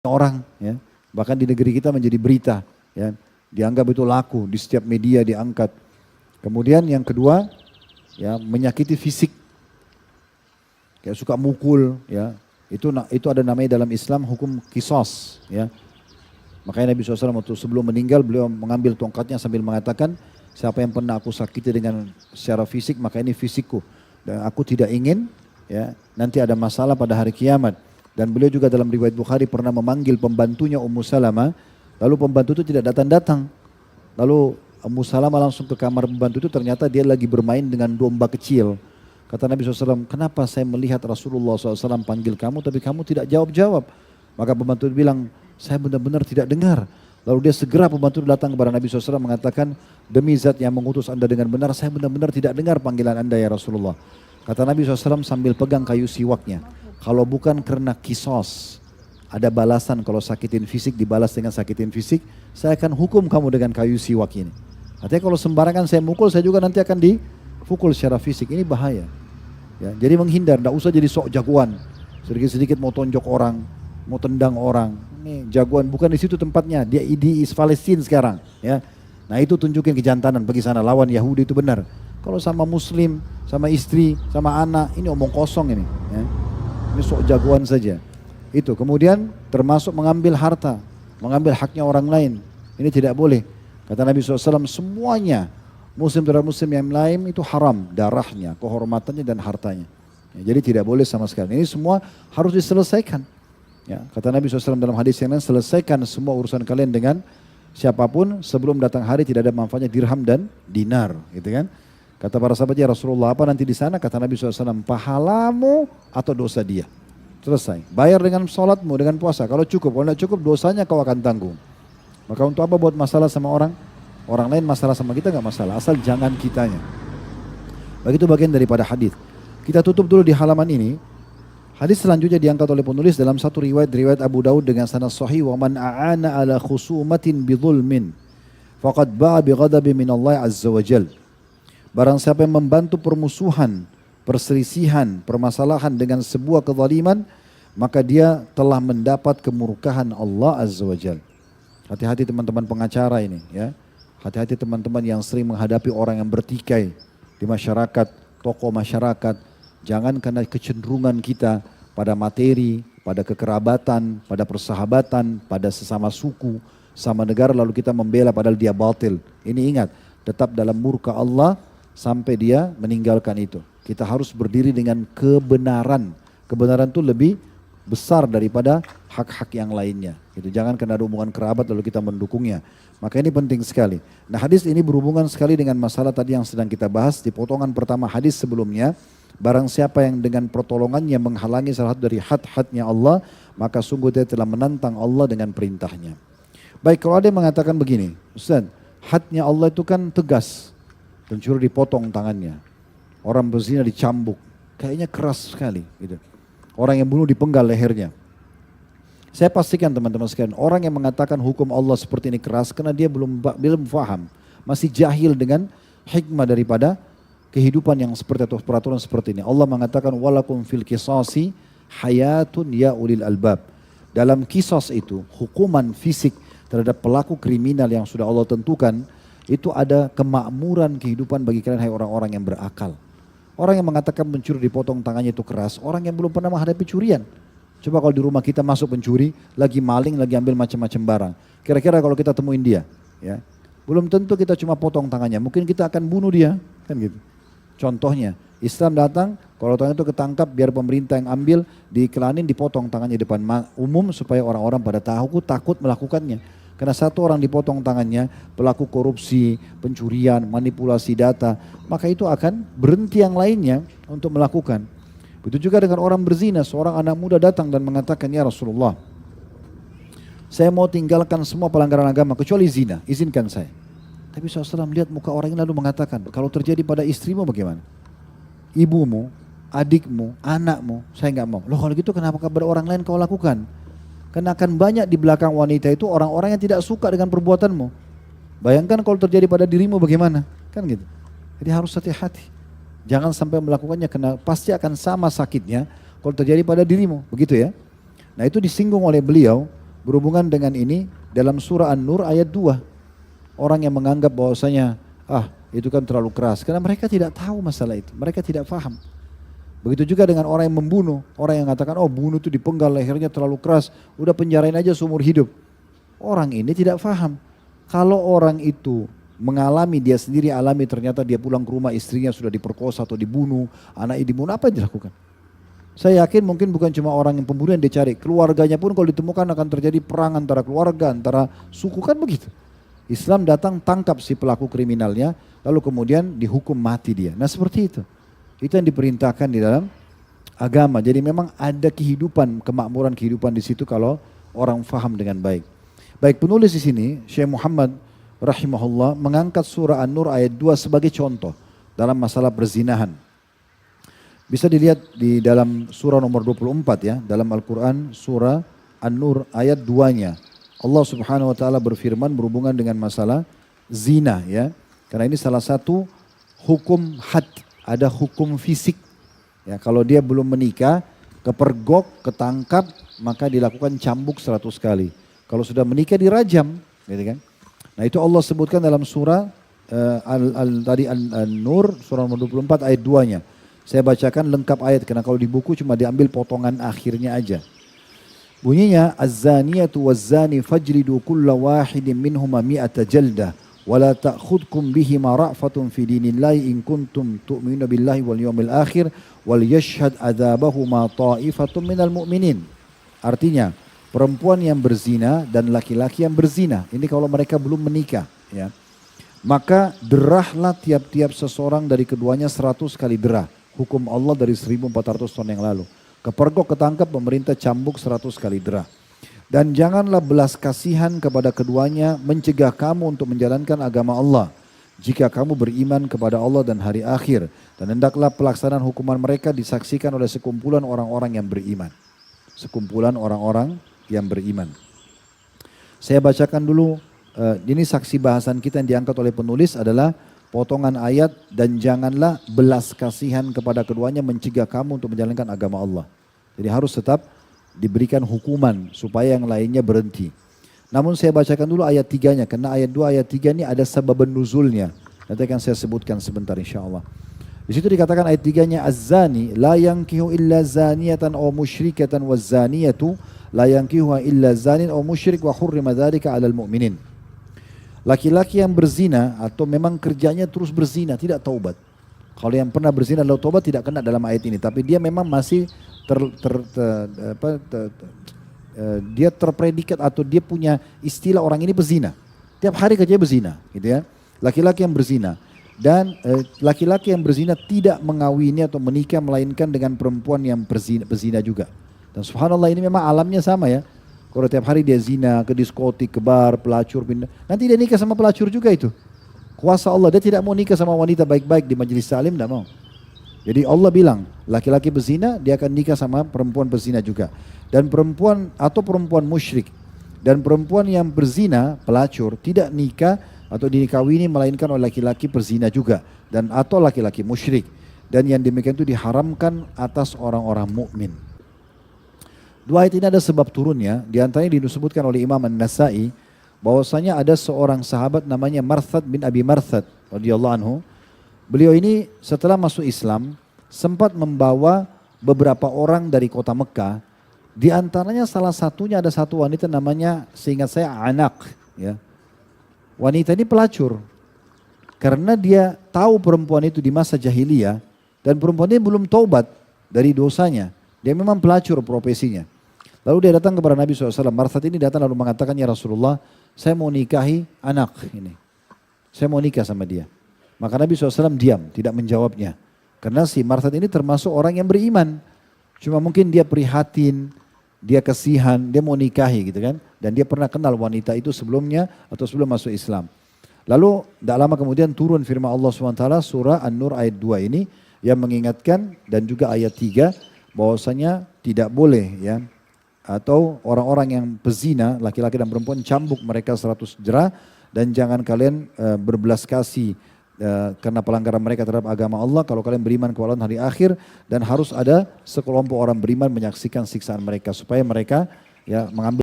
orang, ya. Bahkan di negeri kita menjadi berita, ya. Dianggap itu laku, di setiap media diangkat. Kemudian yang kedua, ya, menyakiti fisik. Kayak suka mukul, ya. Itu ada namanya dalam Islam hukum kisos, ya. Makanya Nabi SAW waktu sebelum meninggal beliau mengambil tongkatnya sambil mengatakan, siapa yang pernah aku sakiti dengan secara fisik maka ini fisikku. Dan aku tidak ingin, ya, nanti ada masalah pada hari kiamat. Dan beliau juga dalam riwayat Bukhari pernah memanggil pembantunya Ummu Salamah, lalu pembantu itu tidak datang-datang. Lalu Ummu Salamah langsung ke kamar pembantu itu, ternyata dia lagi bermain dengan domba kecil. Kata Nabi SAW, kenapa saya melihat Rasulullah SAW panggil kamu tapi kamu tidak jawab-jawab? Maka pembantu bilang, saya benar-benar tidak dengar. Lalu dia segera pembantu datang kepada Nabi SAW mengatakan, demi zat yang mengutus anda dengan benar, saya benar-benar tidak dengar panggilan anda ya Rasulullah. Kata Nabi SAW sambil pegang kayu siwaknya, kalau bukan karena kisos, ada balasan kalau sakitin fisik dibalas dengan sakitin fisik, saya akan hukum kamu dengan kayu siwak ini. Artinya kalau sembarangan saya mukul, saya juga nanti akan dipukul secara fisik, ini bahaya. Ya, jadi menghindar, tidak usah jadi sok jagoan, sedikit-sedikit mau tonjok orang, mau tendang orang. Ini jagoan, bukan di situ tempatnya, dia di Palestina sekarang. Ya. Nah itu tunjukin kejantanan, pergi sana lawan Yahudi itu benar. Kalau sama Muslim, sama istri, sama anak, ini omong kosong ini. Ya. Ini sok jagoan saja. Itu kemudian termasuk mengambil harta, mengambil haknya orang lain. Ini tidak boleh. Kata Nabi SAW semuanya muslim terhadap muslim yang lain itu haram, darahnya, kehormatannya dan hartanya. Ya, jadi tidak boleh sama sekali. Ini semua harus diselesaikan. Ya, kata Nabi SAW dalam hadis yang lain, selesaikan semua urusan kalian dengan siapapun sebelum datang hari tidak ada manfaatnya dirham dan dinar, gitu kan? Kata para sahabat, ya Rasulullah apa nanti di sana? Kata Nabi SAW, pahalamu atau dosa dia. Selesai. Bayar dengan sholatmu, dengan puasa. Kalau cukup, kalau tidak cukup dosanya kau akan tanggung. Maka untuk apa buat masalah sama orang? Orang lain masalah sama kita nggak masalah, asal jangan kitanya. Begitu bagian daripada hadis. Kita tutup dulu di halaman ini. Hadis selanjutnya diangkat oleh penulis dalam satu riwayat Abu Daud dengan sanad sahih, wa man a'ana ala khusumatin bidzulmin faqad ba'a bighadabi min Allah azza wajal. Barang siapa yang membantu permusuhan, perselisihan, permasalahan dengan sebuah kezaliman, maka dia telah mendapat kemurkaan Allah azza wajal. Hati-hati teman-teman pengacara ini, ya. Hati-hati teman-teman yang sering menghadapi orang yang bertikai di masyarakat, tokoh masyarakat. Jangan karena kecenderungan kita pada materi, pada kekerabatan, pada persahabatan, pada sesama suku, sama negara lalu kita membela padahal dia batil. Ini ingat, tetap dalam murka Allah sampai dia meninggalkan itu. Kita harus berdiri dengan kebenaran. Kebenaran itu lebih besar daripada hak-hak yang lainnya. Gitu. Jangan karena ada hubungan kerabat lalu kita mendukungnya. Maka ini penting sekali. Nah hadis ini berhubungan sekali dengan masalah tadi yang sedang kita bahas di potongan pertama hadis sebelumnya. Barang siapa yang dengan pertolongannya menghalangi salah satu dari had-hadnya Allah, maka sungguh dia telah menantang Allah dengan perintahnya. Baik, kalau ada yang mengatakan begini, Ustaz, hadnya Allah itu kan tegas. Pencuri dipotong tangannya. Orang berzina dicambuk. Kayaknya keras sekali. Gitu. Orang yang bunuh dipenggal lehernya. Saya pastikan teman-teman sekalian, orang yang mengatakan hukum Allah seperti ini keras karena dia belum paham, masih jahil dengan hikmah daripada kehidupan yang seperti atau peraturan seperti ini. Allah mengatakan walakum fil qisasi hayatun ya ulil albab. Dalam kisos itu, hukuman fisik terhadap pelaku kriminal yang sudah Allah tentukan, itu ada kemakmuran kehidupan bagi kalian hai orang-orang yang berakal. Orang yang mengatakan pencuri dipotong tangannya itu keras, orang yang belum pernah menghadapi curian. Coba kalau di rumah kita masuk pencuri, lagi maling, lagi ambil macam-macam barang. Kira-kira kalau kita temuin dia, ya, belum tentu kita cuma potong tangannya, mungkin kita akan bunuh dia, kan gitu. Contohnya, Islam datang, kalau tangan itu ketangkap, biar pemerintah yang ambil, diiklanin, dipotong tangannya di depan umum supaya orang-orang pada tahu, takut melakukannya. Karena satu orang dipotong tangannya, pelaku korupsi, pencurian, manipulasi data, maka itu akan berhenti yang lainnya untuk melakukan. Begitu juga dengan orang berzina, seorang anak muda datang dan mengatakan, ya Rasulullah, saya mau tinggalkan semua pelanggaran agama kecuali zina, izinkan saya. Tapi SAW lihat muka orang ini lalu mengatakan, kalau terjadi pada istrimu bagaimana? Ibumu, adikmu, anakmu, saya nggak mau. Loh kalau gitu kenapa kepada orang lain kau lakukan? Karena akan banyak di belakang wanita itu orang-orang yang tidak suka dengan perbuatanmu. Bayangkan kalau terjadi pada dirimu bagaimana? Kan gitu. Jadi harus hati-hati. Jangan sampai melakukannya karena pasti akan sama sakitnya kalau terjadi pada dirimu. Begitu ya. Nah itu disinggung oleh beliau Berhubungan dengan ini dalam surah An-Nur ayat 2. Orang yang menganggap bahwasanya itu kan terlalu keras. Karena mereka tidak tahu masalah itu. Mereka tidak paham. Begitu juga dengan orang yang membunuh. Orang yang mengatakan bunuh itu dipenggal lehernya terlalu keras. Udah penjarain aja seumur hidup. Orang ini tidak paham. Kalau orang itu mengalami, dia sendiri alami, ternyata dia pulang ke rumah istrinya sudah diperkosa atau dibunuh. Anaknya dibunuh, apa yang dilakukan? Saya yakin mungkin bukan cuma orang yang pembunuh yang dicari. Keluarganya pun kalau ditemukan akan terjadi perang antara keluarga, antara suku, kan begitu. Islam datang tangkap si pelaku kriminalnya, lalu kemudian dihukum mati dia. Nah seperti itu. Itu yang diperintahkan di dalam agama. Jadi memang ada kehidupan, kemakmuran kehidupan di situ kalau orang faham dengan baik. Baik, penulis di sini, Syekh Muhammad rahimahullah mengangkat surah An-Nur ayat 2 sebagai contoh dalam masalah perzinahan. Bisa dilihat di dalam surah nomor 24 ya, dalam Al-Quran surah An-Nur ayat 2-nya. Allah subhanahu wa ta'ala berfirman berhubungan dengan masalah zina ya. Karena ini salah satu hukum had, ada hukum fisik. Ya, kalau dia belum menikah, kepergok, ketangkap, maka dilakukan cambuk 100 kali. Kalau sudah menikah dirajam, gitu kan. Nah itu Allah sebutkan dalam surah An-Nur surah nomor 24 ayat 2-nya. Saya bacakan lengkap ayat karena kalau di buku cuma diambil potongan akhirnya aja. Bunyinya az-zaniyatu waz-zani fajlidu kulla wahidin minhuma mi'ata jaldah wa la ta'khudkum bihima ra'fatun fi dinillahi in kuntum tu'minuna billahi wal yawmil akhir wal yashhad adzabahuma ta'ifatun minal mu'minin. Artinya perempuan yang berzina dan laki-laki yang berzina, ini kalau mereka belum menikah ya. Maka derahlah tiap-tiap seseorang dari keduanya 100 kali derah. Hukum Allah dari 1400 tahun yang lalu. Kepergok ketangkap pemerintah cambuk 100 kali derah. Dan janganlah belas kasihan kepada keduanya mencegah kamu untuk menjalankan agama Allah. Jika kamu beriman kepada Allah dan hari akhir. Dan hendaklah pelaksanaan hukuman mereka disaksikan oleh sekumpulan orang-orang yang beriman. Sekumpulan orang-orang yang beriman. Saya bacakan dulu, ini saksi bahasan kita yang diangkat oleh penulis adalah potongan ayat dan janganlah belas kasihan kepada keduanya mencegah kamu untuk menjalankan agama Allah. Jadi harus tetap diberikan hukuman supaya yang lainnya berhenti. Namun saya bacakan dulu ayat 3-nya karena ayat 2 ayat 3 ini ada sebab nuzulnya. Nanti akan saya sebutkan sebentar insyaAllah. Di situ dikatakan ayat 3-nya az-zani la yankihu illa zaniyatan aw musyrikatan waz-zaniyatu la yankihuha illa zanin aw musyrik wa hurrima dzalika 'alal mu'minin. Laki-laki yang berzina atau memang kerjanya terus berzina, tidak taubat. Kalau yang pernah berzina lalu taubat tidak kena dalam ayat ini. Tapi dia memang masih dia terpredikat atau dia punya istilah orang ini berzina. Tiap hari kerjanya berzina gitu ya. Laki-laki yang berzina. Dan laki-laki yang berzina tidak mengawini atau menikah melainkan dengan perempuan yang berzina juga. Dan subhanallah ini memang alamnya sama ya. Kalau tiap hari dia zina, ke diskotik, ke bar, pelacur, pindah. Nanti dia nikah sama pelacur juga itu. Kuasa Allah, dia tidak mau nikah sama wanita baik-baik di majelis salim, tidak mau. Jadi Allah bilang, laki-laki berzina, dia akan nikah sama perempuan berzina juga. Dan perempuan atau perempuan musyrik. Dan perempuan yang berzina, pelacur, tidak nikah atau dinikahwini melainkan oleh laki-laki berzina juga. Dan atau laki-laki musyrik. Dan yang demikian itu diharamkan atas orang-orang mukmin. Dua ayat ini ada sebab turunnya, diantaranya disebutkan oleh Imam An-Nasai bahwasanya ada seorang sahabat namanya Marthad bin Abi Marthad radhiyallahu anhu. Beliau ini setelah masuk Islam sempat membawa beberapa orang dari kota Mekah. Di antaranya salah satunya ada satu wanita namanya, seingat saya, Anak ya. Wanita ini pelacur. Karena dia tahu perempuan itu di masa jahiliyah dan perempuan ini belum taubat dari dosanya. Dia memang pelacur profesinya. Lalu dia datang kepada Nabi SAW. Marthad ini datang lalu mengatakan, ya Rasulullah, saya mau nikahi anak ini. Saya mau nikah sama dia. Maka Nabi SAW diam, tidak menjawabnya. Karena si Marthad ini termasuk orang yang beriman. Cuma mungkin dia prihatin, dia kasihan, dia mau nikahi gitu kan. Dan dia pernah kenal wanita itu sebelumnya atau sebelum masuk Islam. Lalu tidak lama kemudian turun firman Allah SWT surah An-Nur ayat 2 ini yang mengingatkan dan juga ayat 3 bahwasanya tidak boleh ya. Atau orang-orang yang pezina, laki-laki dan perempuan, cambuk mereka 100 jerah dan jangan kalian berbelas kasih karena pelanggaran mereka terhadap agama Allah kalau kalian beriman kepada Allah hari akhir, dan harus ada sekelompok orang beriman menyaksikan siksaan mereka supaya mereka ya mengambil